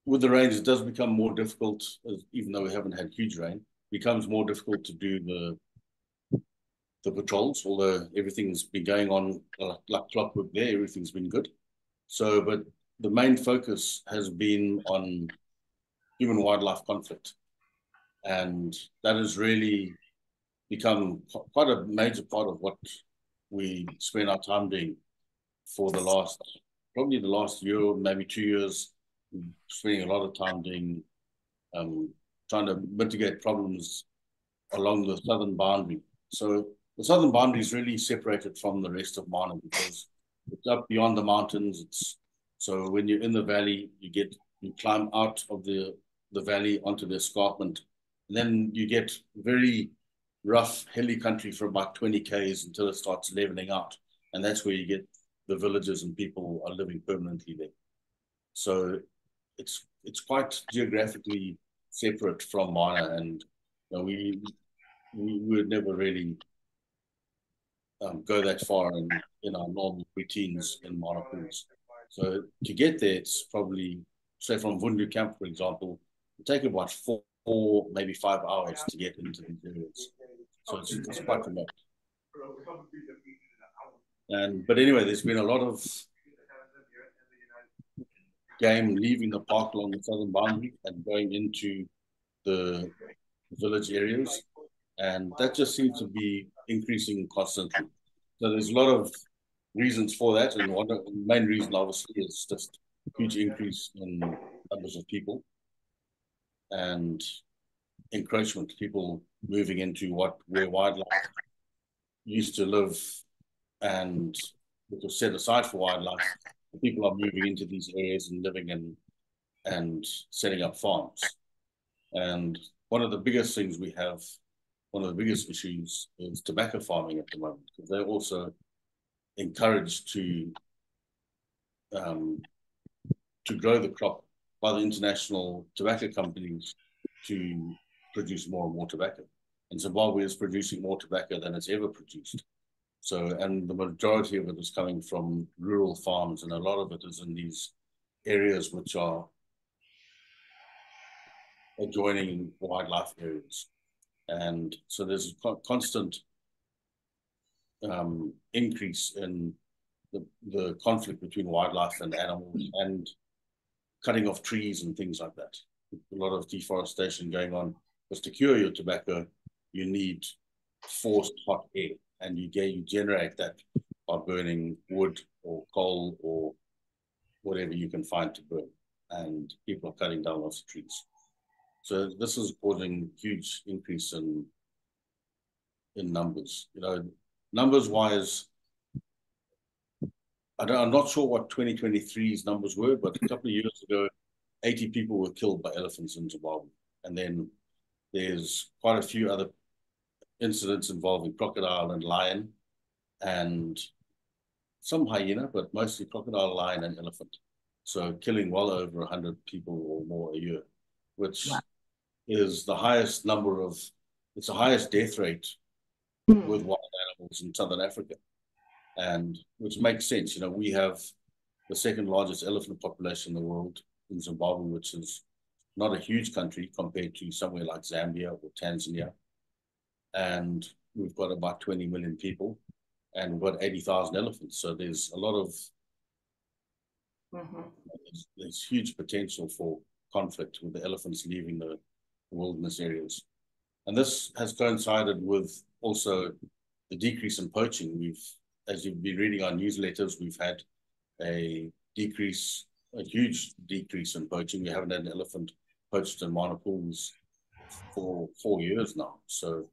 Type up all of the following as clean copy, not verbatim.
with the rains, it does become more difficult, even though we haven't had huge rain, it becomes more difficult to do the patrols, although everything's been going on like clockwork there, everything's been good. So, but the main focus has been on human wildlife conflict. And that has really become quite a major part of what we spend our time doing for probably the last year, maybe 2 years, spending a lot of time doing, um, trying to mitigate problems along the southern boundary. So the southern boundary is really separated from the rest of Mana because it's up beyond the mountains. So when you're in the valley, you climb out of the valley onto the escarpment, and then you get very rough, hilly country for about 20 k's until it starts leveling out, and that's where you get the villages and people are living permanently there. So it's quite geographically separate from Mana, and we would never really go that far in our normal routines in Mana pools. So to get there, it's probably, say from Vundu Camp, for example, it take about four, maybe 5 hours to get into these areas. So it's quite remote. And but anyway, there's been a lot of game leaving the park along the southern boundary and going into the village areas, and that just seems to be increasing constantly. So there's a lot of reasons for that, and one of the main reason obviously is just huge increase in numbers of people and encroachment, people moving into where wildlife used to live and it was set aside for wildlife. People are moving into these areas and living in and setting up farms. And one of the biggest things we have, one of the biggest issues is tobacco farming at the moment, because they're also encouraged um, to grow the crop by the international tobacco companies to produce more and more tobacco. And Zimbabwe is producing more tobacco than it's ever produced. So, and the majority of it is coming from rural farms, and a lot of it is in these areas which are adjoining wildlife areas. And so there's a constant increase in the conflict between wildlife and animals and cutting off trees and things like that. A lot of deforestation going on. Because to cure your tobacco, you need forced hot air, and you generate that by burning wood or coal or whatever you can find to burn. And people are cutting down lots of trees. So this is causing huge increase in numbers. You know, numbers wise, I'm not sure what 2023's numbers were, but a couple of years ago, 80 people were killed by elephants in Zimbabwe. And then there's quite a few other incidents involving crocodile and lion and some hyena, but mostly crocodile, lion, and elephant. So killing well over 100 people or more a year, which Wow. is the highest number of, it's the highest death rate with Hmm. wild animals in Southern Africa. And which makes sense. You know, we have the second largest elephant population in the world in Zimbabwe, which is not a huge country compared to somewhere like Zambia or Tanzania. And we've got about 20 million people and we've got 80,000 elephants. So there's a lot of, Hmm. there's huge potential for conflict with the elephants leaving the wilderness areas. And this has coincided with also the decrease in poaching. As you've been reading our newsletters, we've had a decrease, a huge decrease in poaching. We haven't had an elephant poached in Mana pools for 4 years now. So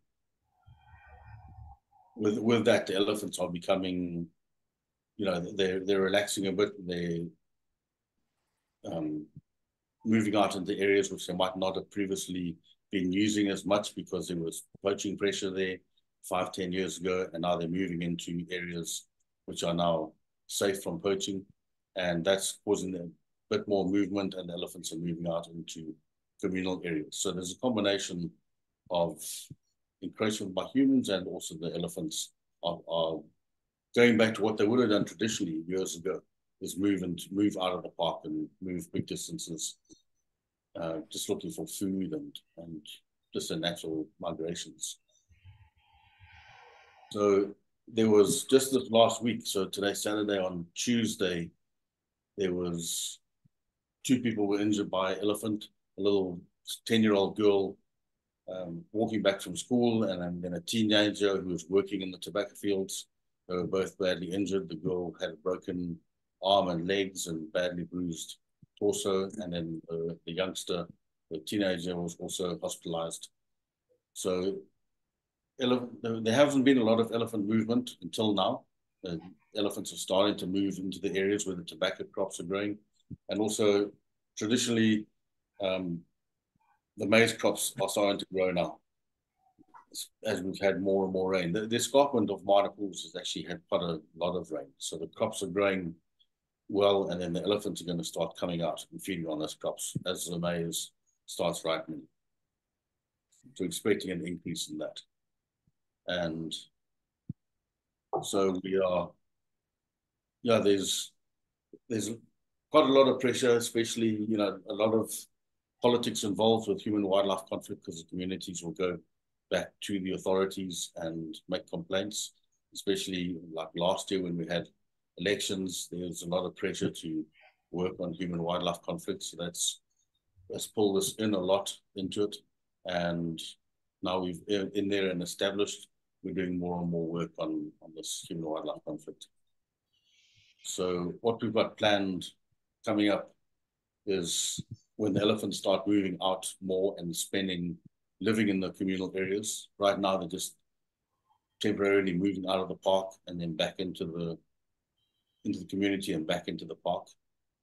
with that, the elephants are becoming, you know, they're relaxing a bit. They're um, moving out into areas which they might not have previously been using as much because there was poaching pressure there 5, 10 years ago, and now they're moving into areas which are now safe from poaching, and that's causing a bit more movement, and the elephants are moving out into communal areas. So there's a combination of encroachment by humans, and also the elephants are going back to what they would have done traditionally years ago, is move out of the park and move big distances just looking for food and just the natural migrations. So there was just this last week, so today, Saturday, on Tuesday, there was 2 people were injured by elephant, a little 10-year-old girl walking back from school, and then a teenager who was working in the tobacco fields. They were both badly injured. The girl had a broken arm and legs and badly bruised torso, and then the youngster, the teenager, was also hospitalized. So there hasn't been a lot of elephant movement until now. Elephants are starting to move into the areas where the tobacco crops are growing, and also traditionally the maize crops are starting to grow now as we've had more and more rain. The escarpment of Minor Pools has actually had quite a lot of rain, so the crops are growing well, and then the elephants are going to start coming out and feeding on those crops as the maize starts ripening. So expecting an increase in that. And so we are, yeah, there's quite a lot of pressure, especially, a lot of politics involved with human-wildlife conflict, because the communities will go back to the authorities and make complaints, especially like last year when we had elections. There's a lot of pressure to work on human-wildlife conflicts. So that's pulled us in a lot into it. And now we've in there and established, we're doing more and more work on this human-wildlife conflict. So what we've got planned coming up is when the elephants start moving out more and living in the communal areas. Right now, they're just temporarily moving out of the park and then back into the community and back into the park.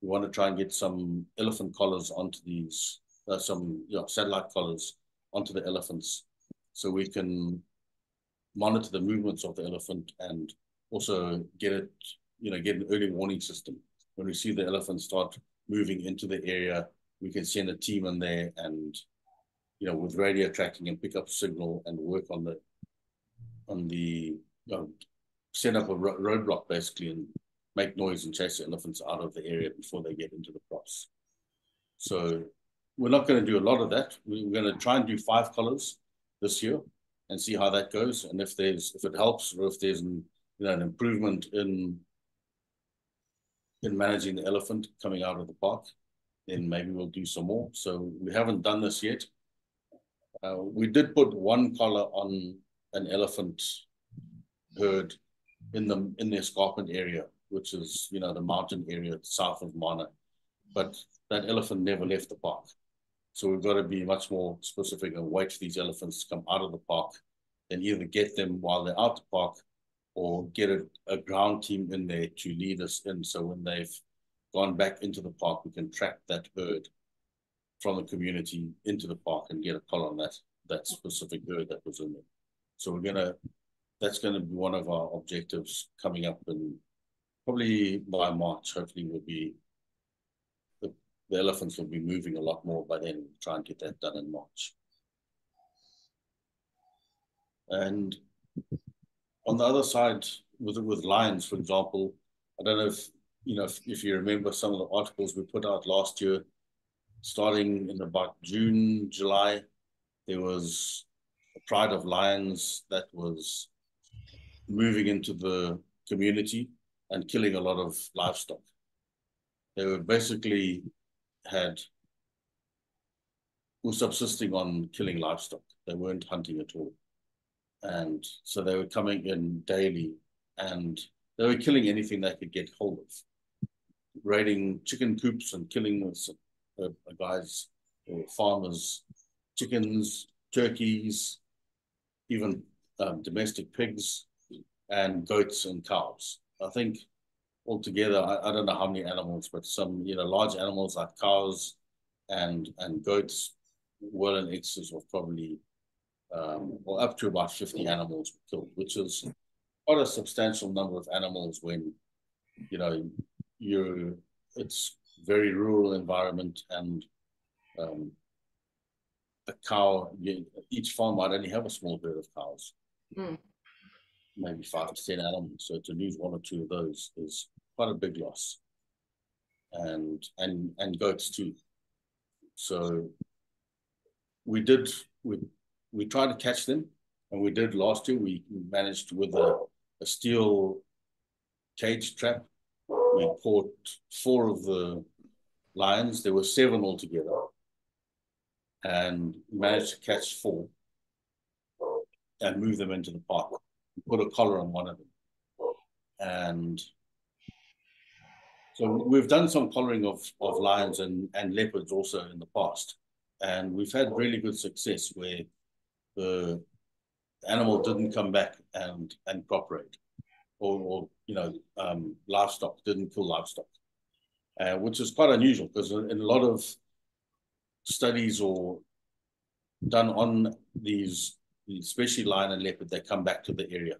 We want to try and get some elephant collars onto these, some satellite collars onto the elephants, so we can monitor the movements of the elephant and also get an early warning system. When we see the elephants start moving into the area, we can send a team in there and, with radio tracking and pick up signal and work on the set up a roadblock basically and make noise and chase the elephants out of the area before they get into the crops. So we're not going to do a lot of that. We're going to try and do 5 collars this year and see how that goes. And if it helps, or if there's an improvement in managing the elephant coming out of the park, then maybe we'll do some more. So we haven't done this yet. We did put 1 collar on an elephant herd in the escarpment area, which is, the mountain area south of Mana. But that elephant never left the park. So we've got to be much more specific and wait for these elephants to come out of the park and either get them while they're out the park or get a ground team in there to lead us in. So when they've gone back into the park, we can track that herd from the community into the park and get a collar on that specific herd that was in there. So that's going to be one of our objectives coming up, and probably by March, hopefully the elephants will be moving a lot more by then. Try and get that done in March. And on the other side, with lions, for example, I don't know if you remember some of the articles we put out last year. Starting in about June, July, there was a pride of lions that was moving into the community and killing a lot of livestock. They were basically were subsisting on killing livestock. They weren't hunting at all. And so they were coming in daily and they were killing anything they could get hold of, raiding chicken coops and killing guys or farmers, chickens, turkeys, even domestic pigs and goats and cows. I think altogether, I don't know how many animals, but some, large animals like cows and goats, well in excess of probably, or up to about 50 animals were killed, which is quite a substantial number of animals when, it's very rural environment, and a cow, each farm might only have a small herd of cows, maybe 5 to 10 animals. So to lose 1 or 2 of those is quite a big loss, and goats too. So we did, we tried to catch them, and we did last year. We managed with a steel cage trap. We caught 4 of the lions. There were 7 altogether, and managed to catch 4 and move them into the park. We put a collar on one of them. And so we've done some collaring of lions and leopards also in the past. And we've had really good success where the animal didn't come back and cooperate, or livestock didn't kill livestock, which is quite unusual because in a lot of studies or done on these, especially lion and leopard, they come back to the area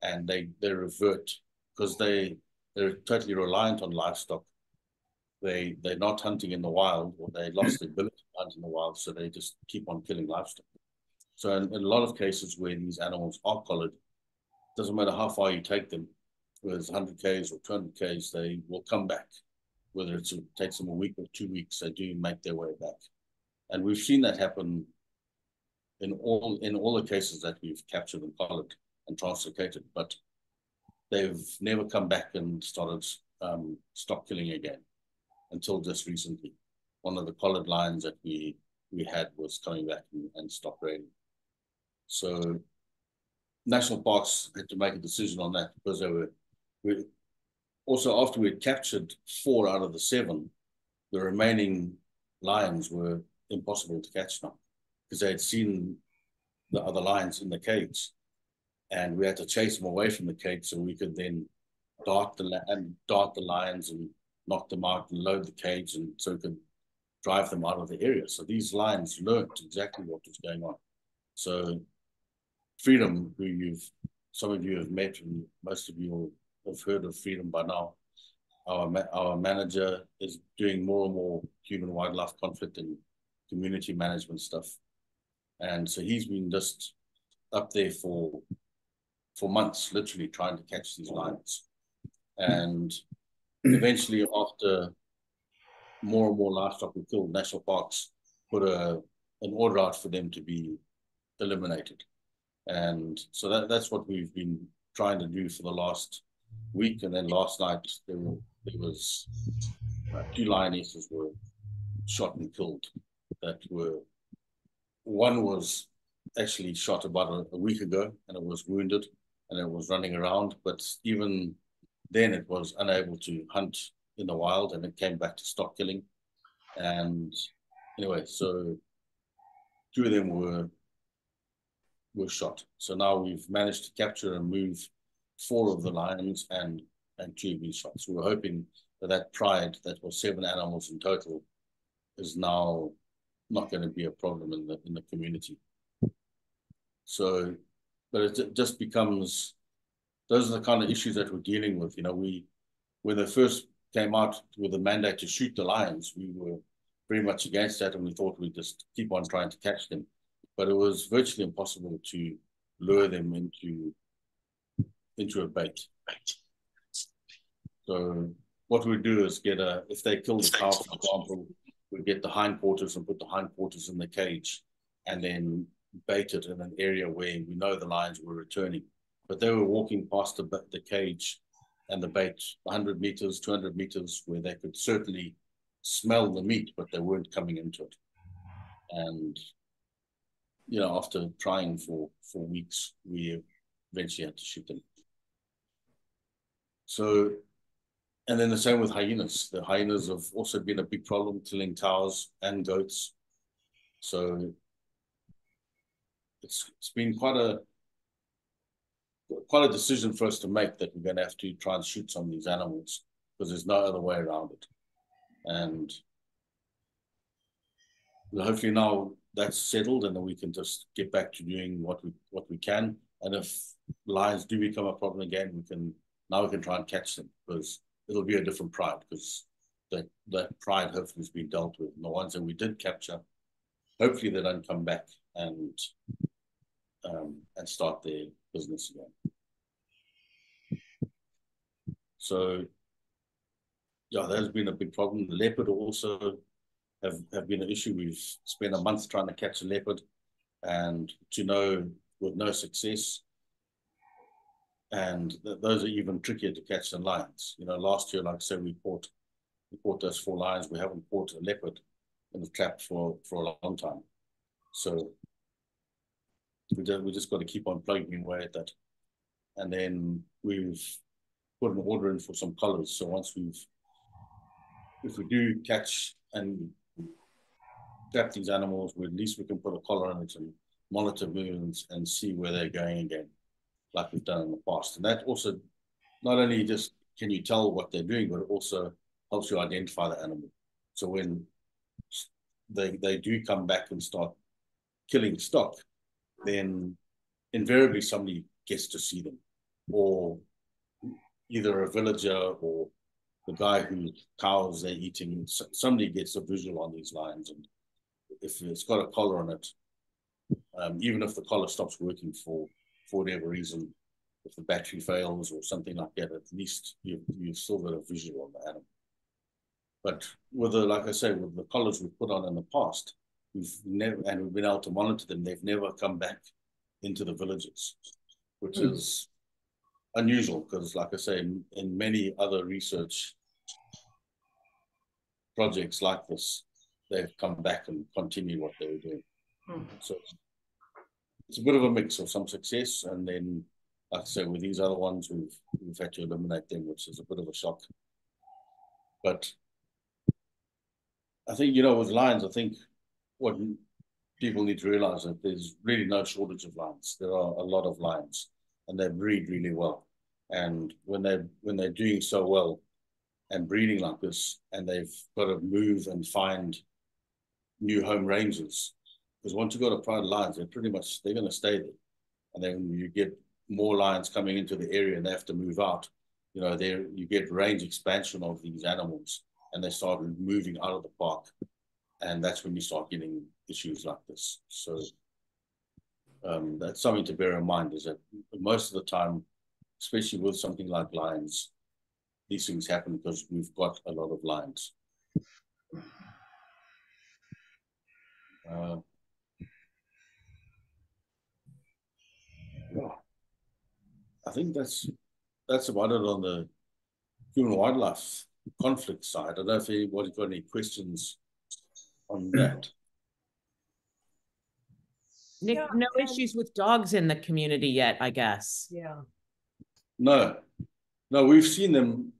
and they revert because they're totally reliant on livestock. They're not hunting in the wild, or they lost the ability to hunt in the wild, so they just keep on killing livestock. So in a lot of cases where these animals are collared, doesn't matter how far you take them, whether it's 100 k's or 200 k's, they will come back. Whether it takes them a week or 2 weeks, they do make their way back. And we've seen that happen in all the cases that we've captured and collared and translocated, but they've never come back and started stop killing again until just recently. One of the collared lions that we had was coming back and stopped raining. So national parks had to make a decision on that because we also, after we had captured 4 out of the 7, the remaining lions were impossible to catch now because they had seen the other lions in the cage, and we had to chase them away from the cage so we could then dart the lions and knock them out and load the cage, and so we could drive them out of the area. So these lions learned exactly what was going on. So Freedom, who some of you have met, and most of you have heard of Freedom by now. Our manager is doing more and more human wildlife conflict and community management stuff, and so he's been just up there for months, literally trying to catch these lions. And eventually, after more and more livestock were killed, national parks put an order out for them to be eliminated. And so that's what we've been trying to do for the last week. And then last night there was 2 lionesses were shot and killed. One was actually shot about a week ago, and it was wounded and it was running around, but even then it was unable to hunt in the wild, and it came back to stop killing. And anyway, so 2 of them were shot. So now we've managed to capture and move 4 of the lions, and 2 have been shot. So we're hoping that pride, that was 7 animals in total, is now not going to be a problem in the community. So, but it just becomes, those are the kind of issues that we're dealing with. When they first came out with the mandate to shoot the lions, we were very much against that, and we thought we'd just keep on trying to catch them. But it was virtually impossible to lure them into a bait. So what we do is if they kill the cow, for example, we get the hindquarters and put the hindquarters in the cage, and then bait it in an area where we know the lions were returning. But they were walking past the cage and the bait 100 meters, 200 meters, where they could certainly smell the meat, but they weren't coming into it. And after trying for weeks, we eventually had to shoot them. So, and then the same with hyenas. The hyenas have also been a big problem, killing cows and goats. So it's been quite a decision for us to make, that we're going to have to try and shoot some of these animals because there's no other way around it. And hopefully now that's settled, and then we can just get back to doing what we can. And if lions do become a problem again, we can try and catch them, because it'll be a different pride, because that pride hopefully has been dealt with. And the ones that we did capture, hopefully they don't come back and start their business again. So yeah, that has been a big problem. The leopard also have been an issue. We've spent a month trying to catch a leopard, and with no success. And those are even trickier to catch than lions. Last year, like I said, we caught those 4 lions. We haven't caught a leopard in the trap for a long time. So we just got to keep on plugging away at that. And then we've put an order in for some collars. So if we do catch and trap these animals, at least we can put a collar on it and monitor movements and see where they're going again, like we've done in the past. And that also, not only just can you tell what they're doing, but it also helps you identify the animal. So when they do come back and start killing stock, then invariably somebody gets to see them, or either a villager or the guy whose cows they're eating. Somebody gets a visual on these lions, and if it's got a collar on it, even if the collar stops working for whatever reason, if the battery fails or something like that, at least you've still got a visual on the animal. But like I say, with the collars we've put on in the past, we've been able to monitor them. They've never come back into the villages, which is unusual because, like I say, in many other research projects like this, they've come back and continued what they were doing. So it's a bit of a mix of some success, and then, like I say, with these other ones, we've had to eliminate them, which is a bit of a shock. But I think, with lions, I think what people need to realize that there's really no shortage of lions. There are a lot of lions, and they breed really well. And when they're doing so well and breeding like this, and they've got to move and find new home ranges, because once you've got a pride of lions, they're going to stay there. And then you get more lions coming into the area and they have to move out. You get range expansion of these animals, and they start moving out of the park. And that's when you start getting issues like this. So that's something to bear in mind, is that most of the time, especially with something like lions, these things happen because we've got a lot of lions. I think that's about it on the human wildlife conflict side. I don't know if anybody's got any questions on that. Nick, no issues with dogs in the community yet, I guess. Yeah. No, we've seen them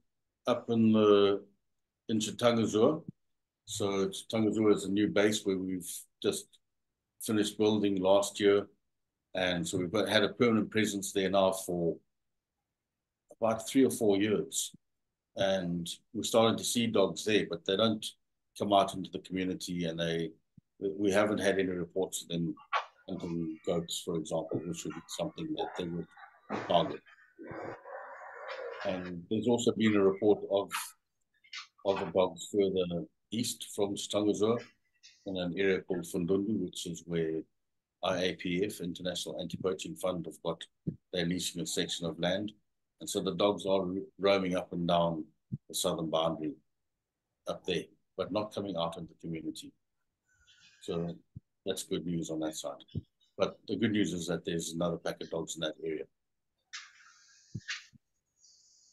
up in Chitangazua. So Chitangazua is a new base where we've just finished building last year. And so we've had a permanent presence there now for about 3 or 4 years. And we're starting to see dogs there, but they don't come out into the community, and we haven't had any reports of them hunting goats, for example, which would be something that they would target. And there's also been a report of the dogs further east from Chitangazua in an area called Fundundu, which is where IAPF, International Anti-Poaching Fund, have got their leasing a section of land. And so the dogs are roaming up and down the southern boundary up there, but not coming out into the community. So that's good news on that side. But the good news is that there's another pack of dogs in that area.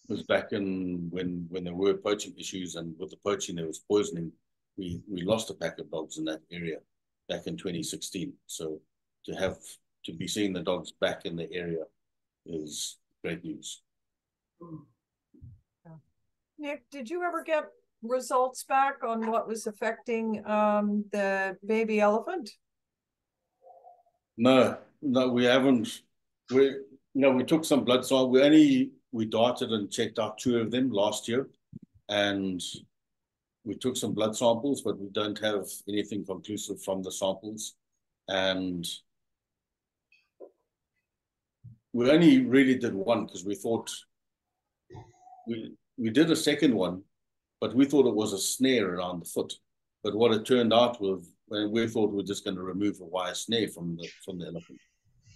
It was back in when there were poaching issues, and with the poaching there was poisoning, we lost a pack of dogs in that area back in 2016. So to be seeing the dogs back in the area is great news. Nick, did you ever get results back on what was affecting the baby elephant? No, we haven't. We took some blood samples. We darted and checked out 2 of them last year, and we took some blood samples, but we don't have anything conclusive from the samples. And we only really did one because we thought we did a second one, but we thought it was a snare around the foot. But what it turned out was, we thought we were just going to remove a wire snare from the elephant.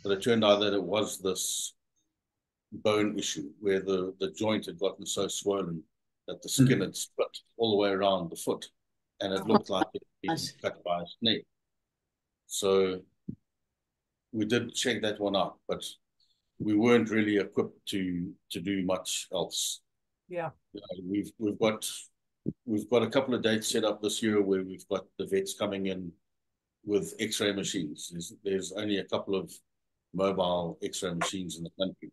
But it turned out that it was this bone issue where the joint had gotten so swollen that the skin had split all the way around the foot. and it looked like it had been cut by a snake. So we did check that one out, but we weren't really equipped to do much else. Yeah. We've got a couple of dates set up this year where we've got the vets coming in with X-ray machines. There's only a couple of mobile X-ray machines in the country,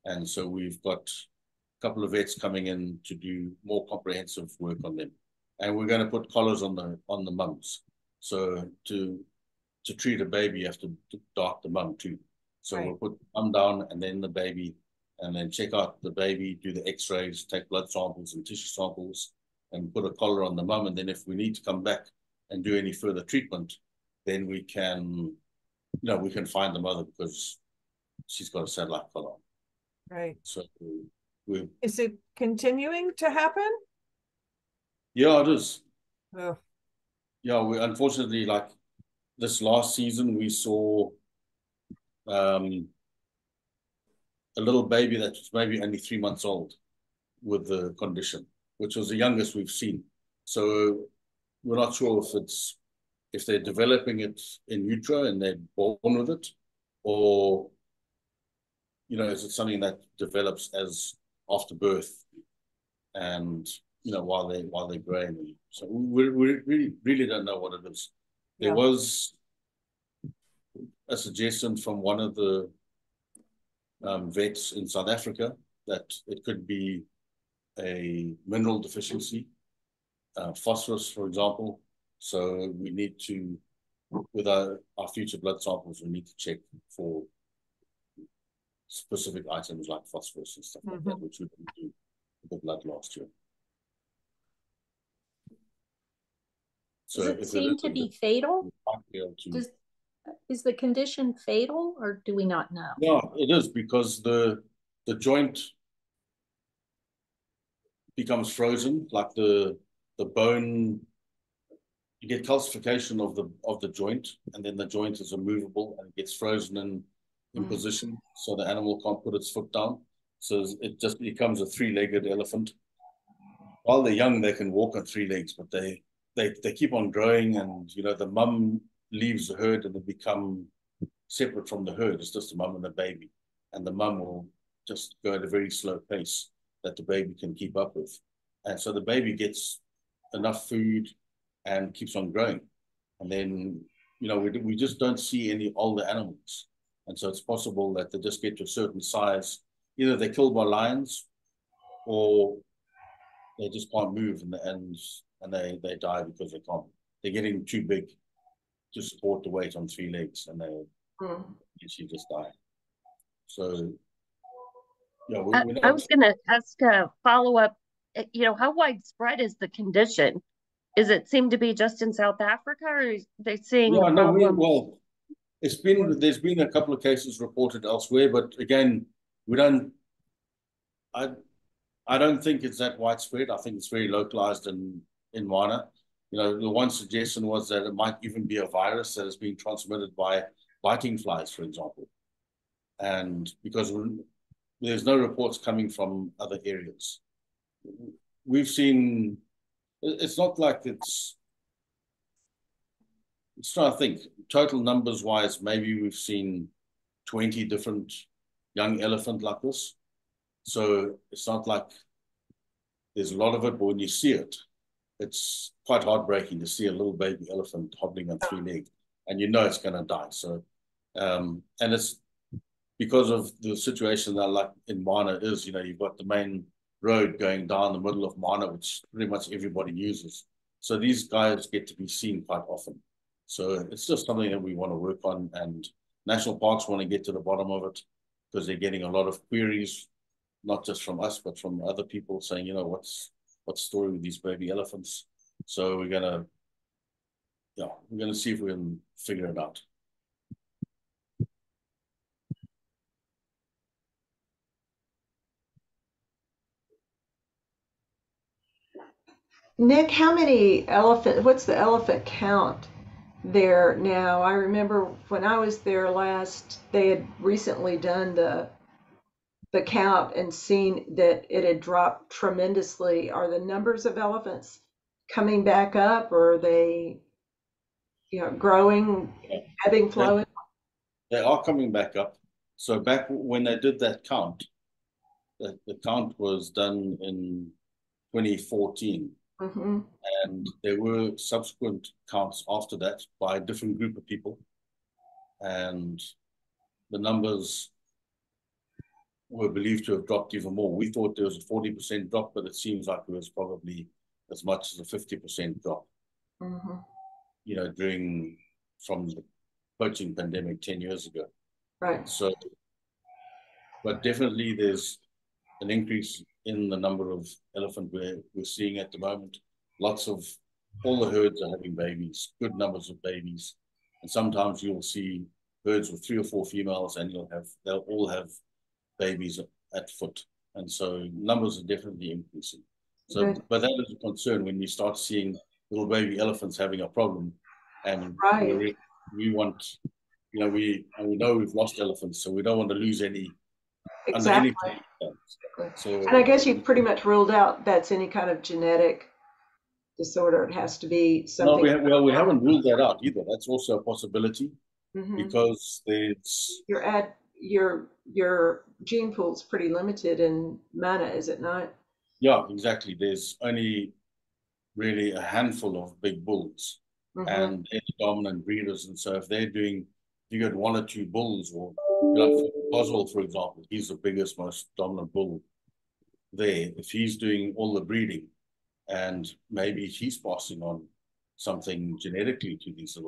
and so we've got a couple of vets coming in to do more comprehensive work on them, and we're going to put collars on the mums. So to treat a baby, you have to dart the mum too. So We'll put the mum down and then the baby, and then check out the baby, do the X-rays, take blood samples and tissue samples, and put a collar on the mum. And then if we need to come back and do any further treatment, then we can find the mother because she's got a satellite collar on. Right. So is it continuing to happen? Yeah, it is. Oh. Yeah, we unfortunately, like this last season, we saw a little baby that was maybe only 3 months old with the condition, which was the youngest we've seen. So we're not sure if they're developing it in utero and they're born with it, or is it something that develops as after birth and while they're growing. So we really don't know what it is. There was a suggestion from one of the vets in South Africa that it could be a mineral deficiency, phosphorus, for example. So we need to, with our future blood samples, we need to check for specific items like phosphorus and stuff like that, which we didn't do with the blood last year. Does it seem to be fatal? Is the condition fatal, or do we not know? Yeah, it is, because the joint becomes frozen, like the bone. You get calcification of the joint, and then the joint is immovable and it gets frozen in position, so the animal can't put its foot down. So it just becomes a three-legged elephant. While they're young, they can walk on 3 legs, but they keep on growing, and the mum leaves the herd and they become separate from the herd. It's just the mum and the baby, and the mum will just go at a very slow pace that the baby can keep up with, and so the baby gets enough food and keeps on growing. And then we just don't see any older animals, and so it's possible that they just get to a certain size, either they're killed by lions or they just can't move, and they die because they're getting too big to support the weight on 3 legs, and they usually just die. So yeah, I was going to ask a follow-up. How widespread is the condition? Is it seem to be just in South Africa, or are they seeing a problem? Well, there's been a couple of cases reported elsewhere, but again, I don't think it's that widespread. I think it's very localized in Mana. The one suggestion was that it might even be a virus that is being transmitted by biting flies, for example. And because there's no reports coming from other areas. We've seen, it's not like it's trying to think, total numbers wise, maybe we've seen 20 different young elephant like this. So it's not like there's a lot of it, but when you see it, it's quite heartbreaking to see a little baby elephant hobbling on 3 legs, and it's going to die. So, and it's because of the situation that, like in Mana, is you've got the main road going down the middle of Mana, which pretty much everybody uses. So these guys get to be seen quite often. So it's just something that we want to work on, and national parks want to get to the bottom of it, because they're getting a lot of queries, not just from us, but from other people saying, what's the story with these baby elephants? So we're gonna see if we can figure it out. Nick, what's the elephant count there now? I remember when I was there last, they had recently done the count and seen that it had dropped tremendously. Are the numbers of elephants coming back up, or are they, growing, ebbing, flowing? They are coming back up. So back when they did that count, the count was done in 2014. Mm-hmm. And there were subsequent counts after that by a different group of people. And the numbers were believed to have dropped even more. We thought there was a 40% drop, but it seems like it was probably as much as a 50% drop. Mm-hmm. From the poaching pandemic 10 years ago. Right. So, but definitely there's an increase in the number of elephant we're seeing at the moment. All the herds are having babies, good numbers of babies. And sometimes you'll see herds with 3 or 4 females, and they'll all have babies at foot. And so numbers are definitely increasing. So, Good. but that is a concern when you start seeing little baby elephants having a problem. And right. we want, we know we've lost elephants, so we don't want to lose any. Exactly. So, and I guess you've pretty much ruled out that's any kind of genetic disorder. It has to be something. No, we haven't ruled that out either. That's also a possibility, because your gene pool's pretty limited in Mana, is it not? Yeah, exactly. There's only really a handful of big bulls, and they're the dominant breeders. And so if you get 1 or 2 bulls, or Boswell, for example, he's the biggest, most dominant bull there. If he's doing all the breeding, and maybe he's passing on something genetically to these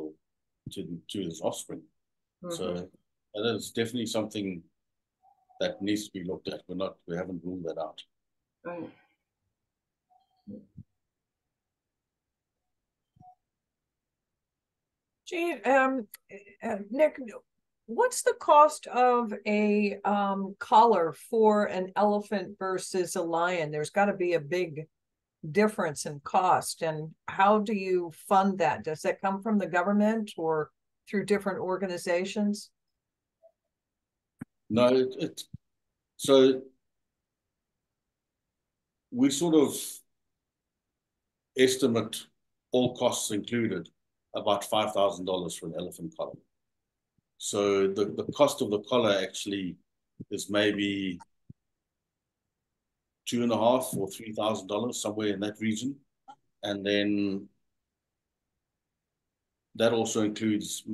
to his offspring. So that is definitely something that needs to be looked at. We haven't ruled that out. Right. Gene, Nick, what's the cost of a collar for an elephant versus a lion? There's got to be a big difference in cost. And how do you fund that? Does that come from the government or through different organizations? No, so we sort of estimate, all costs included, about $5,000 for an elephant collar. So the cost of the collar actually is maybe $2,500 or $3,000, somewhere in that region. And then that also includes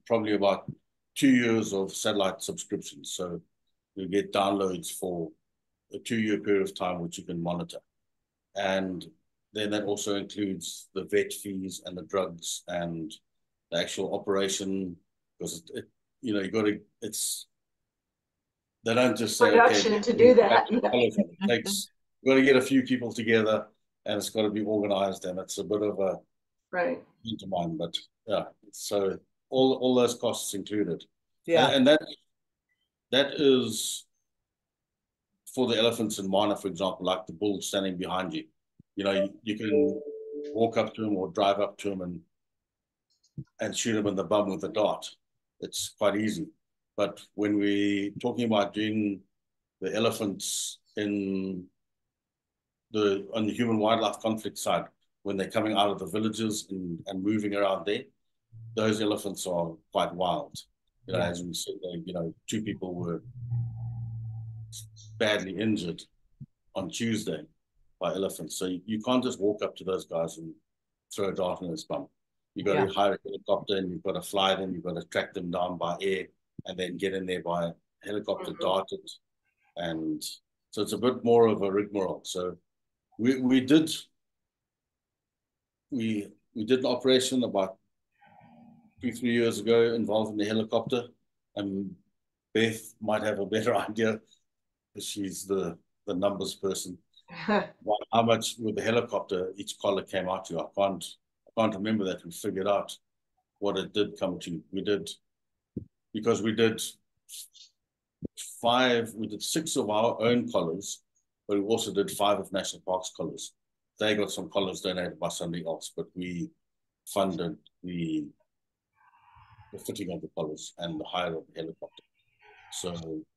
probably about 2 years of satellite subscriptions. So you get downloads for a 2-year period of time, which you can monitor. And then that also includes the vet fees and the drugs and the actual operation, because they don't just say, production to do that. You got to get a few people together, and it's got to be organized, and it's a bit of a mind, but yeah, so all those costs included. Yeah, and that is for the elephants in Mana, for example, like the bull standing behind you. You can walk up to him or drive up to him and shoot him in the bum with a dart. It's quite easy. But when we're talking about doing the elephants on the human wildlife conflict side, when they're coming out of the villages and moving around there, those elephants are quite wild. As we said, 2 people were badly injured on Tuesday by elephants. So you can't just walk up to those guys and throw a dart in his bum. You've got to hire a helicopter, and you've got to fly them, you've got to track them down by air, and then get in there by helicopter darted. And so it's a bit more of a rigmarole. So we did an operation about 2-3 years ago involving the helicopter, and Beth might have a better idea, because she's the numbers person. How much with the helicopter each collar came out to? I can't remember that. We figured out what it did come to. We did 6 of our own collars, but we also did 5 of National Parks collars. They got some collars donated by somebody else, but we funded the fitting of the collars and the hire of the helicopter. So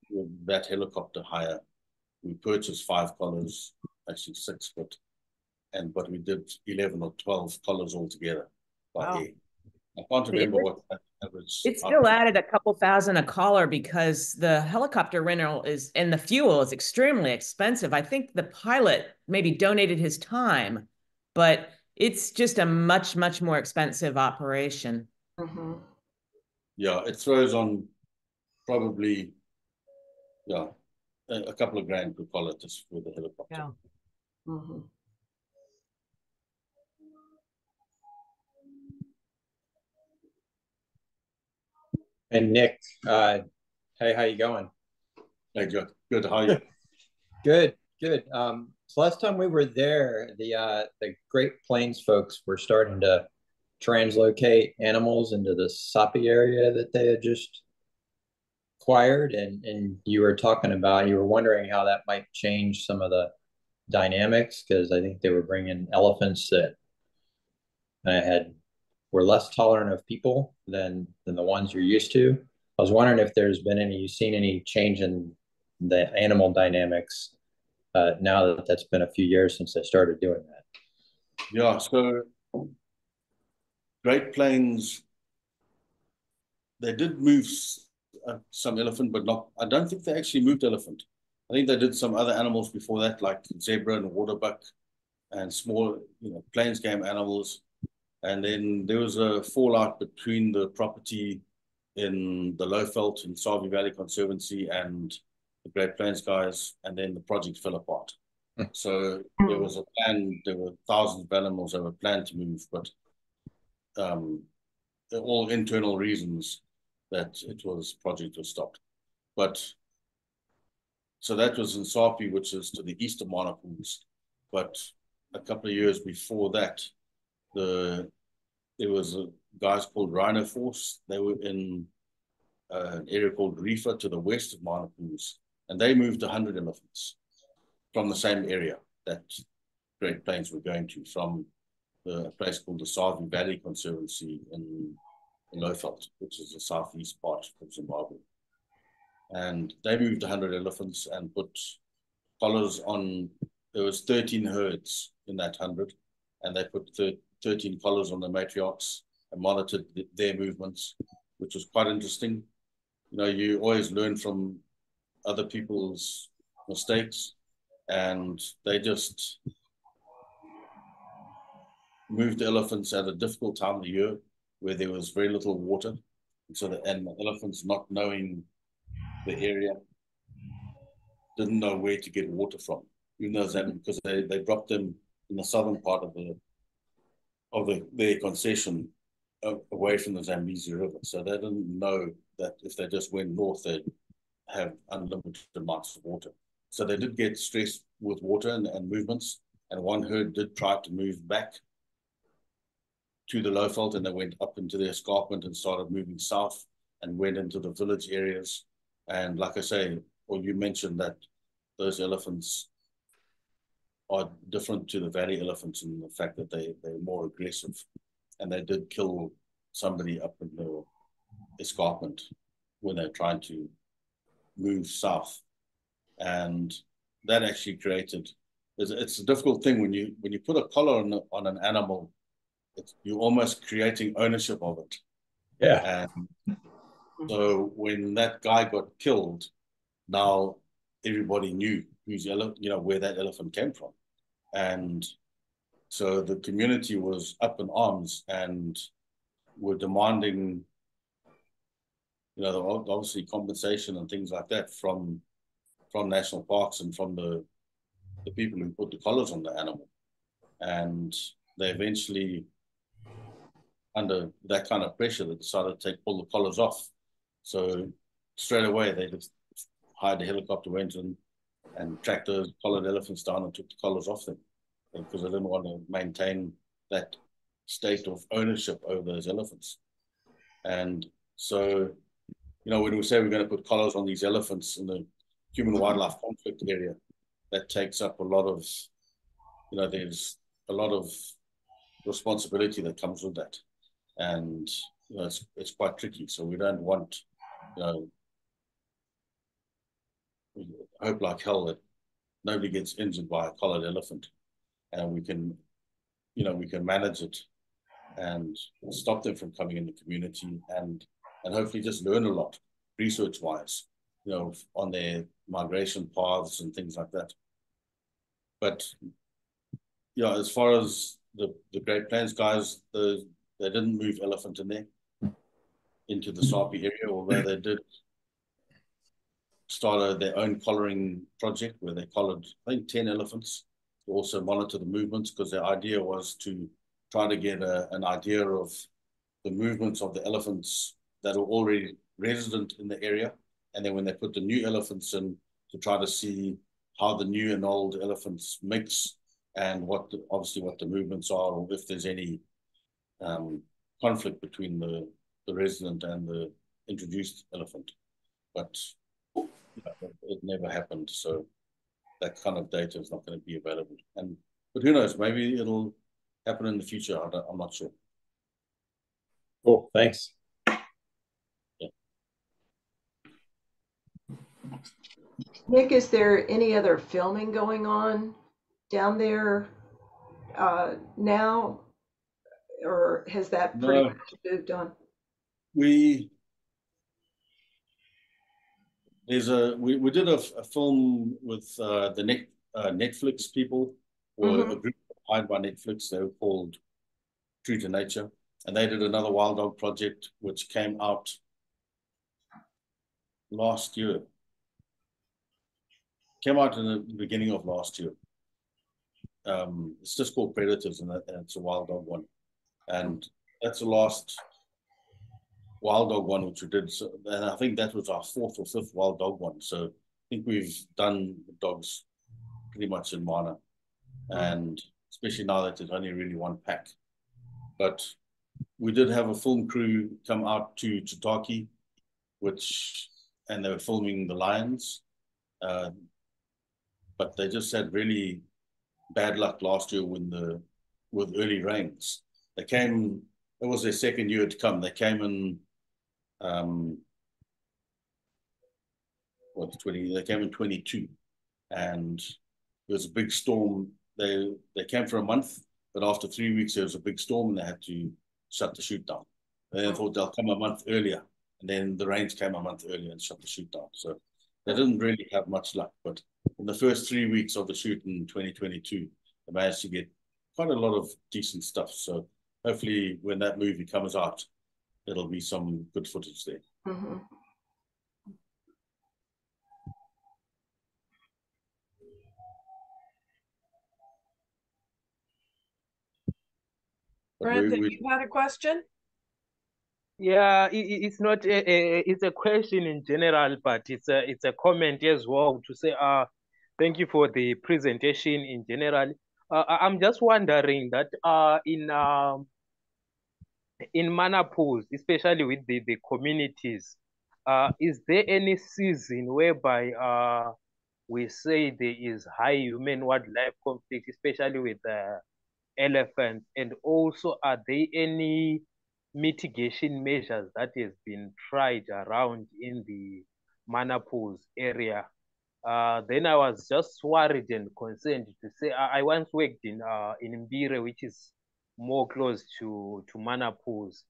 with that helicopter hire, we purchased 5 collars, actually 6, but we did 11 or 12 collars altogether by Wow. air. I can't remember what that average. It still added a couple thousand a collar because the helicopter rental is, and the fuel is extremely expensive. I think the pilot maybe donated his time, but it's just a much, much more expensive operation. Mm-hmm. Yeah, it throws on probably, yeah, a couple of grand per collar just for the helicopter. Yeah. Mm-hmm. And Nick, hey, how you going? Hey, good. How are you? Good. So last time we were there, the Great Plains folks were starting to translocate animals into the Sapi area that they had just acquired, and you were wondering how that might change some of the dynamics, because I think they were bringing elephants that were less tolerant of people than the ones you're used to. I was wondering if you've seen any change in the animal dynamics now that that's been a few years since they started doing that. Yeah, so Great Plains, they did move some elephant, but I don't think they actually moved elephant. I think they did some other animals before that, like zebra and waterbuck and small, plains game animals. And then there was a fallout between the property in the Lowveld in Sabi Valley Conservancy and the Great Plains guys, and then the project fell apart. So there was a plan, there were thousands of animals that were planned to move, but all internal reasons that project was stopped. But so that was in Sapi, which is to the east of Monopools. But a couple of years before that, there was guys called Rhino Force. They were in an area called Reefer to the west of Monopools, and they moved 100 elephants from the same area that Great Plains were going to, from a place called the Sabi Valley Conservancy in Lowveld, which is the southeast part of Zimbabwe. And they moved 100 elephants and put collars on. There was 13 herds in that 100, and they put 13 collars on the matriarchs and monitored their movements, which was quite interesting. You always learn from other people's mistakes, and they just moved the elephants at a difficult time of the year where there was very little water. And the elephants, not knowing the area, didn't know where to get water from, even though because they dropped them in the southern part of their concession away from the Zambezi River. So they didn't know that if they just went north, they'd have unlimited amounts of water. So they did get stressed with water and movements. And one herd did try to move back to the Lowveld, and they went up into the escarpment and started moving south and went into the village areas. And like I say, or you mentioned that those elephants are different to the valley elephants in the fact that they're more aggressive. And they did kill somebody up in the escarpment when they're trying to move south. And that actually created, it's a difficult thing when you put a collar on an animal, you're almost creating ownership of it. Yeah. And so when that guy got killed, now everybody knew where that elephant came from. And so the community was up in arms and were demanding, obviously compensation and things like that from national parks and from the people who put the collars on the animal. And they eventually, under that kind of pressure, they decided to pull the collars off. So straight away, they just hired a helicopter, went in and tracked those collared elephants down and took the collars off them, because they didn't want to maintain that state of ownership over those elephants. And so, when we say we're going to put collars on these elephants in the human wildlife conflict area, that takes up a lot of, there's a lot of responsibility that comes with that. And, it's quite tricky. So we don't want, we hope like hell that nobody gets injured by a collared elephant. And we can we can manage it and stop them from coming in the community, and hopefully just learn a lot research-wise, on their migration paths and things like that. But yeah, as far as the Great Plains guys, they didn't move elephant in there into the Sapi area, although they did start their own collaring project where they collared, I think, 10 elephants to also monitor the movements, because their idea was to try to get an idea of the movements of the elephants that are already resident in the area. And then when they put the new elephants in, to try to see how the new and old elephants mix, and obviously what the movements are, or if there's any conflict between the resident and the introduced elephant. But it never happened, so that kind of data is not going to be available. But who knows? Maybe it'll happen in the future. I'm not sure. Cool. Thanks. Yeah. Nick, is there any other filming going on down there now, or has that pretty much moved on? We did a film with the Netflix people, or a group hired by Netflix. They were called True to Nature, and they did another wild dog project which came out last year. Came out in the beginning of last year. It's just called Predators, and it's a wild dog one, and that's the last wild dog one which we did. So, and I think that was our 4th or 5th wild dog one. So I think we've done dogs pretty much in Mana, and especially now that there's only really one pack. But we did have a film crew come out to Chitaki, and they were filming the lions, but they just had really bad luck last year with early rains. They came. It was their 2nd year to come. They came in. They came in 22, and there was a big storm. They came for a month, but after 3 weeks there was a big storm, and they had to shut the shoot down. And they thought they'll come a month earlier, and then the rains came a month earlier and shut the shoot down. So they didn't really have much luck. But in the first 3 weeks of the shoot in 2022, they managed to get quite a lot of decent stuff. So hopefully when that movie comes out, it'll be some good footage there. Mm-hmm. Brandon, you had a question? Yeah, it's not it's a question in general, but it's a comment as well to say thank you for the presentation in general. I'm just wondering that in Mana pools, especially with the communities, is there any season whereby we say there is high human-wildlife conflict, especially with elephants? And also, are there any mitigation measures that has been tried around in the Mana pools area? Then I was just worried and concerned to say I once worked in Mbire, which is more close to Mana pools.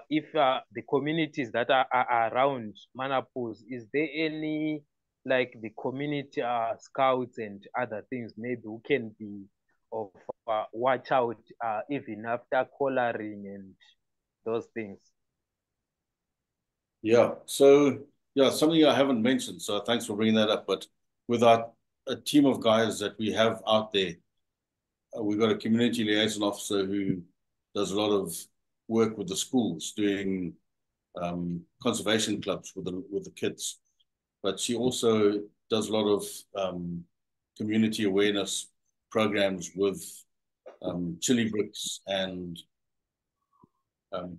If the communities that are around Mana pools, is there any, like the community scouts and other things maybe who can be of watch out even after collaring and those things? Yeah, so yeah, something I haven't mentioned, so thanks for bringing that up. But with a team of guys that we have out there, we've got a community liaison officer who does a lot of work with the schools, doing conservation clubs with the kids. But she also does a lot of community awareness programs with chili bricks and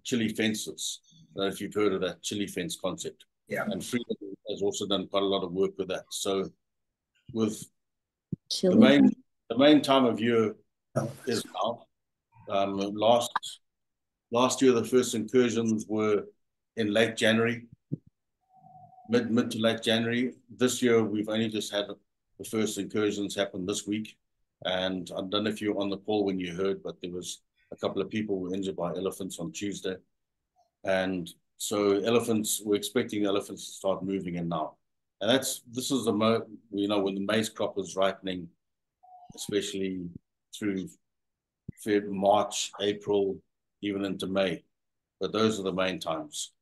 chili fences. I don't know if you've heard of that chili fence concept. Yeah. And Freedom has also done quite a lot of work with that. So with Chili. the main time of year is now. Last year, the first incursions were in late January, mid to late January. This year, we've only just had the first incursions happen this week. And I don't know if you were on the call when you heard, but there was a couple of people who were injured by elephants on Tuesday. And so we're expecting elephants to start moving in now. And this is when the maize crop is ripening, especially through February, March, April, even into May. But those are the main times.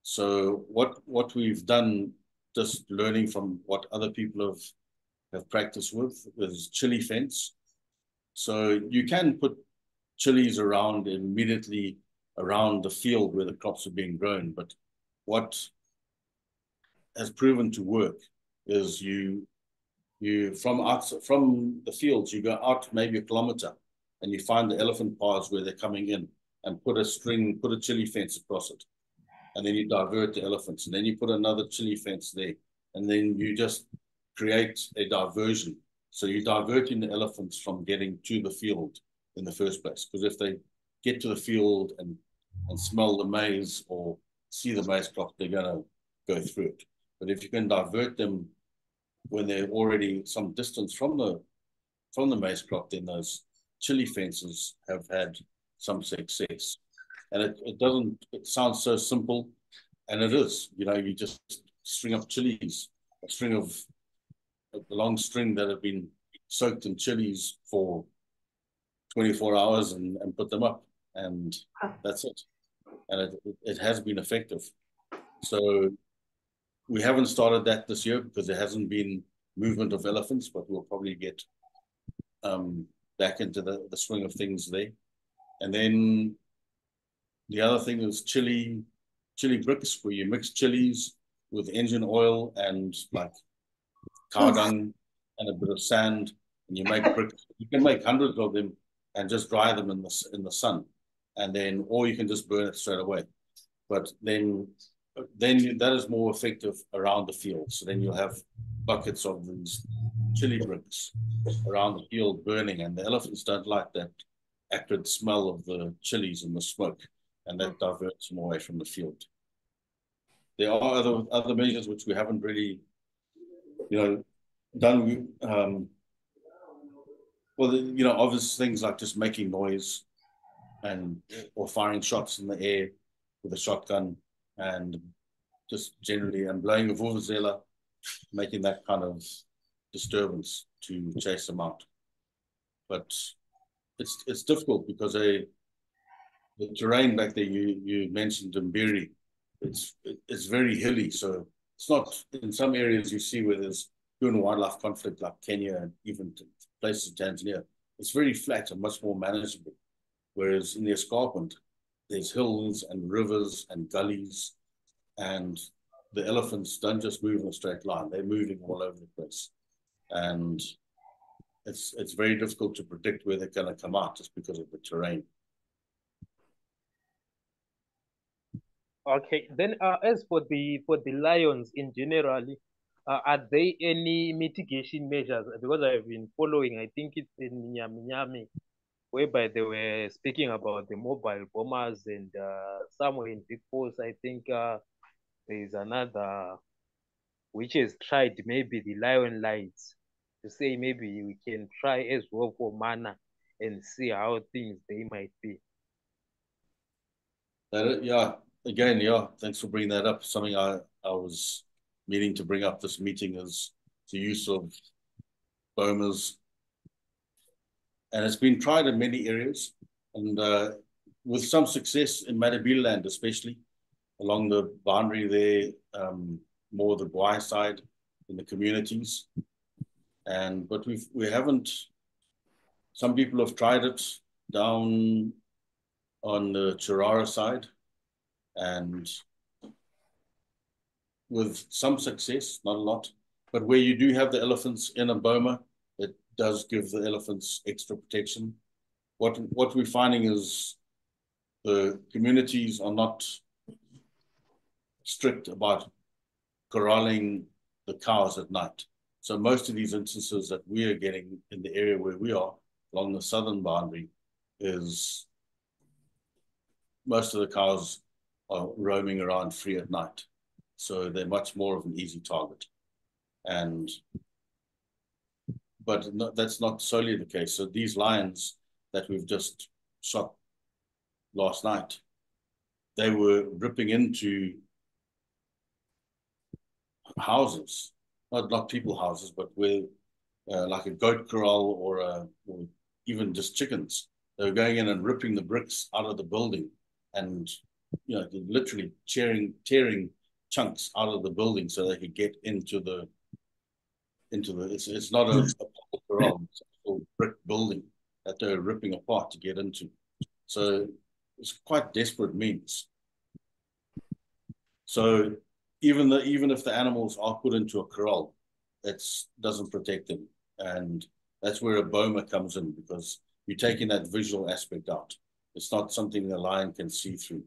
So what we've done, just learning from what other people have practiced with, is chili fence. So you can put chilies around immediately around the field where the crops are being grown. But what has proven to work is you from the fields, you go out maybe a kilometer and you find the elephant paths where they're coming in and put a chili fence across it. And then you divert the elephants, and then you put another chili fence there. And then you just create a diversion. So you're diverting the elephants from getting to the field in the first place. Because if they get to the field and smell the maize or see the maize crop, they're going to go through it. But if you can divert them when they're already some distance from the maize crop, then those chili fences have had some success. And it sounds so simple, and it is. You just string up chilies, a long string that have been soaked in chilies for 24 hours and put them up, and that's it. And it has been effective. So we haven't started that this year because there hasn't been movement of elephants, but we'll probably get back into the swing of things there. And then the other thing is chili bricks, where you mix chilies with engine oil and like cow dung and a bit of sand, and you make bricks. You can make hundreds of them and just dry them in the sun, and then, or you can just burn it straight away. But then that is more effective around the field. So then you'll have buckets of these chili bricks around the field burning, and the elephants don't like that acrid smell of the chilies and the smoke, and that diverts them away from the field. There are other measures which we haven't really, done. Obvious things like just making noise or firing shots in the air with a shotgun, and just generally, and blowing a vuvuzela, making that kind of disturbance to chase them out. But it's difficult because the terrain back there, you mentioned Mbiri, it's very hilly. So it's not, in some areas you see where there's human wildlife conflict like Kenya and even places in Tanzania, it's very flat and much more manageable. Whereas in the escarpment, there's hills and rivers and gullies, and the elephants don't just move in a straight line, they're moving all over the place. And it's very difficult to predict where they're going to come out just because of the terrain. Okay, then as for the lions in general, are there any mitigation measures? Because I've been following, I think it's in Nyami, whereby they were speaking about the mobile bombers, and somewhere in Big Falls, I think there is another which has tried maybe the lion lights, to say maybe we can try as well for Mana and see how things they might be. Thanks for bringing that up. Something I was meaning to bring up this meeting is the use of bombers. And it's been tried in many areas, and with some success in Matabeleland, especially along the boundary there, more the Gwai side in the communities. But we haven't. Some people have tried it down on the Chirara side, and with some success, not a lot. But where you do have the elephants in a boma, it does give the elephants extra protection. What we're finding is the communities are not strict about corralling the cows at night. So most of these instances that we are getting in the area where we are, along the southern boundary, is most of the cows are roaming around free at night. So they're much more of an easy target. but that's not solely the case. So these lions that we've just shot last night, they were ripping into houses, not people houses, but where like a goat corral or even just chickens. They were going in and ripping the bricks out of the building, and literally tearing chunks out of the building so they could get into the. It's not a corral; it's a full brick building that they're ripping apart to get into. So it's quite desperate means. So even if the animals are put into a corral, it doesn't protect them, and that's where a boma comes in, because you're taking that visual aspect out. It's not something the lion can see through.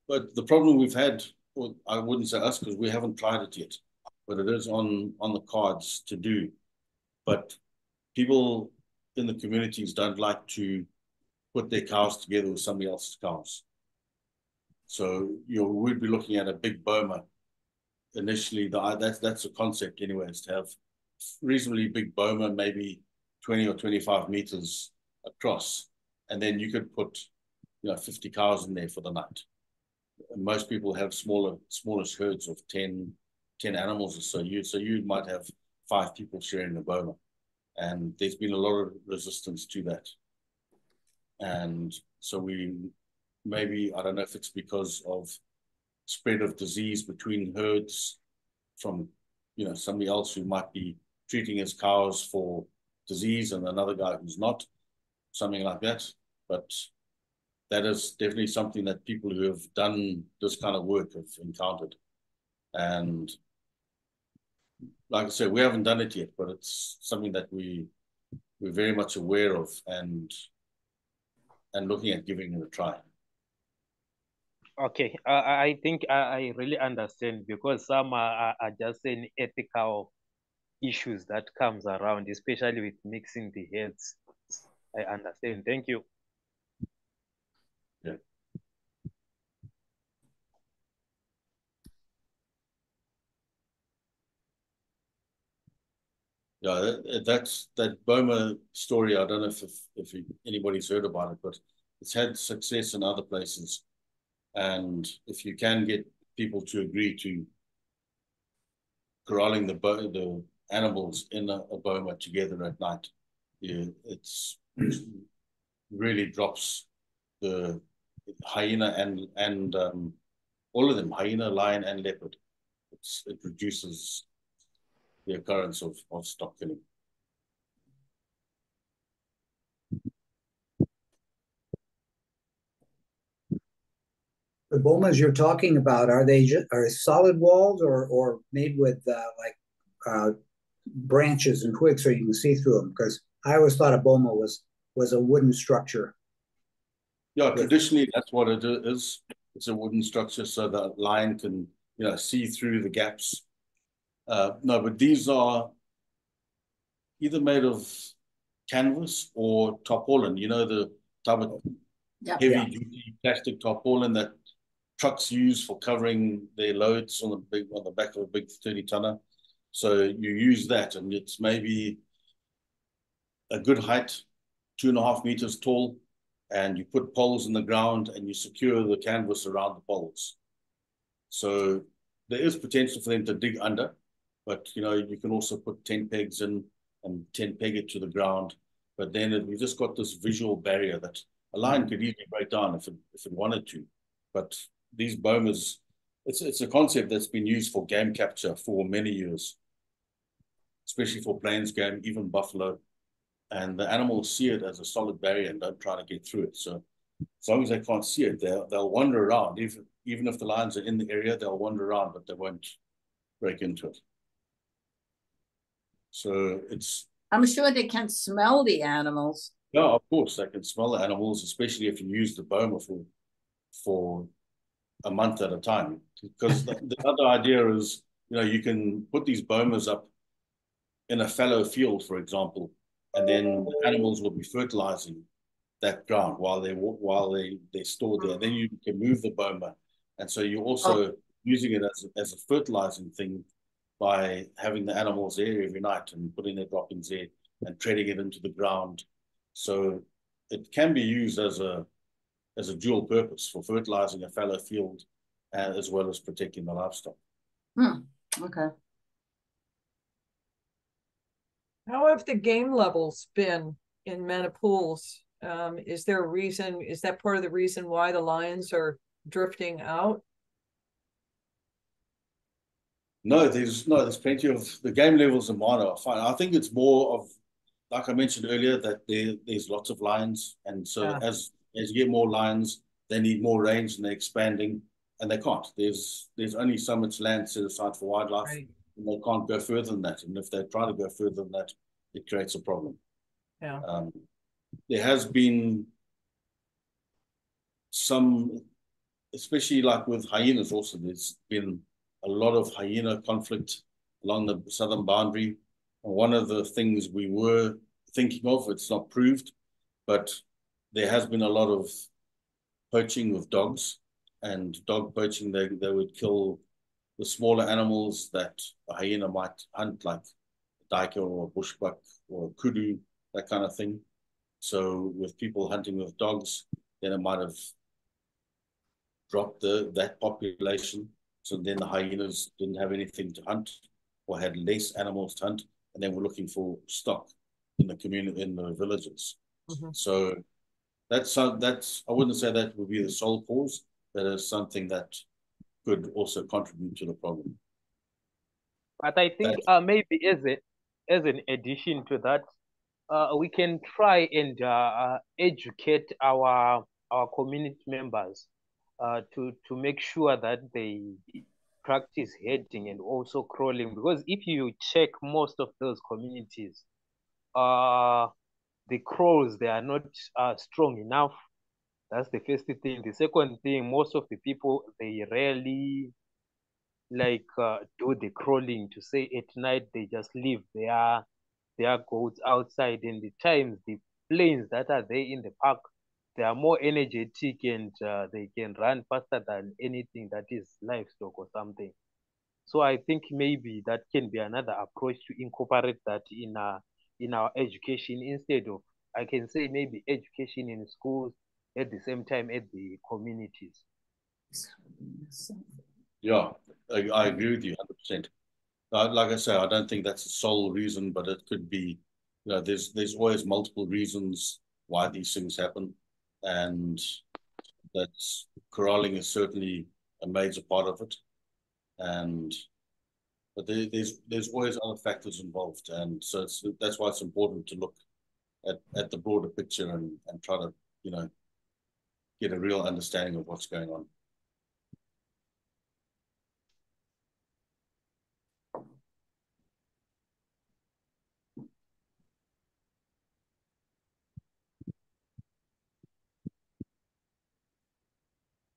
But the problem we've had, well, I wouldn't say us because we haven't tried it yet, but it is on the cards to do. But people in the communities don't like to put their cows together with somebody else's cows. So we'd be looking at a big boma initially. That's a concept anyway, is to have reasonably big boma, maybe 20 or 25 meters across, and then you could put 50 cows in there for the night. And most people have smallish herds of 10 animals or so. You might have 5 people sharing the boma, and there's been a lot of resistance to that. And so maybe, I don't know if it's because of spread of disease between herds from somebody else who might be treating his cows for disease and another guy who's not, something like that. But that is definitely something that people who have done this kind of work have encountered. And like I said, we haven't done it yet, but it's something that we're very much aware of and looking at giving it a try. Okay, I think I really understand, because some are just saying ethical issues that comes around, especially with mixing the herds. I understand. Thank you. Yeah. Yeah, that boma story. I don't know if anybody's heard about it, but it's had success in other places. And if you can get people to agree to corralling the animals in a boma together at night, it's really drops the hyena and all of them, hyena, lion, and leopard. It reduces the occurrence of stock killing. The bomas you're talking about, are they solid walls or made with branches and twigs so you can see through them? Because I always thought a boma was a wooden structure. Yeah, traditionally that's what it is. It's a wooden structure so the lion can see through the gaps. No, but these are either made of canvas or tarpaulin. The type of heavy-duty plastic tarpaulin that trucks use for covering their loads on the back of a big 30-tonner. So you use that, and it's maybe a good height, 2.5 meters tall, and you put poles in the ground and you secure the canvas around the poles. So there is potential for them to dig under, but you can also put 10 pegs in and 10 peg it to the ground. But then we just got this visual barrier that a lion could easily break down if it wanted to. But these bomas, it's a concept that's been used for game capture for many years, especially for plains game, even buffalo. And the animals see it as a solid barrier and don't try to get through it. So as long as they can't see it, they'll wander around. Even if the lions are in the area, they'll wander around, but they won't break into it. So I'm sure they can smell the animals. Yeah, of course, they can smell the animals, especially if you use the boma for a month at a time. Because the other idea is, you can put these bomas up in a fallow field, for example, and then the animals will be fertilizing that ground while they're stored there. Then you can move the boma, and so you're also using it as a fertilizing thing by having the animals there every night and putting their droppings there and treading it into the ground. So it can be used as a dual purpose for fertilizing a fallow field as well as protecting the livestock. Okay. How have the game levels been in Manapools? Is there a reason? Is that part of the reason why the lions are drifting out? No, there's plenty of the game levels in Mana are fine. I think it's more of, like I mentioned earlier, that there's lots of lions, and so as you get more lions, they need more range and they're expanding, and they can't. There's only so much land set aside for wildlife, right, and they can't go further than that. And if they try to go further than that, it creates a problem. Yeah. There has been some, especially like with hyenas also, there's been a lot of hyena conflict along the southern boundary. And one of the things we were thinking of, it's not proved, but there has been a lot of poaching with dogs, and dog poaching, they would kill the smaller animals that a hyena might hunt, like a duiker or a bushbuck or a kudu, that kind of thing. So with people hunting with dogs, then it might have dropped that population. So then the hyenas didn't have anything to hunt or had less animals to hunt, and then we're looking for stock in the community, in the villages. So that's I wouldn't say that would be the sole cause. That is something that could also contribute to the problem. But I think maybe as an addition to that, we can try and educate our community members to make sure that they practice herding and also crawling, because if you check most of those communities, the crows, they are not strong enough. That's the first thing. The second thing, most of the people, they rarely like do the crawling, to say at night they just leave their goats outside. And the times the planes that are there in the park, they are more energetic and they can run faster than anything that is livestock or something. So I think maybe that can be another approach to incorporate that in our education, instead of, I can say, maybe education in schools at the same time at the communities. Yeah, I agree with you 100%. Like I say, I don't think that's the sole reason, but it could be, there's always multiple reasons why these things happen. And that's corralling is certainly a major part of it. But there's always other factors involved. And so that's why it's important to look at the broader picture and try to, get a real understanding of what's going on.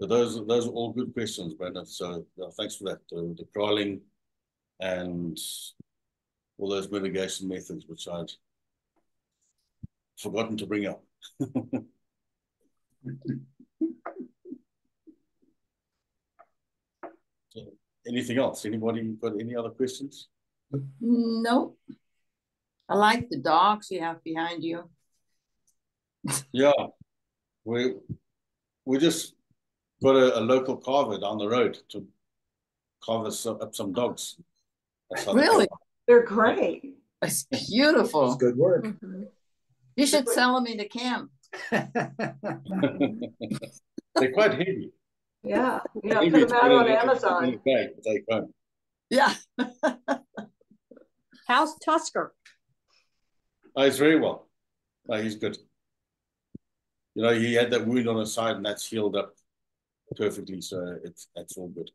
So those are all good questions, Brenda. So thanks for that. The crawling and all those mitigation methods, which I'd forgotten to bring up. So, anything else? Anybody got any other questions? No. I like the dogs you have behind you. Yeah, we just got a local carver down the road to carve us up some dogs. Really? They're great. It's beautiful. It's good work. You should sell them in the camp. They're quite heavy. Yeah, put them out on Amazon. Yeah. How's Tusker? Oh, he's very well. Oh, he's good. He had that wound on his side, and that's healed up perfectly, so that's all good.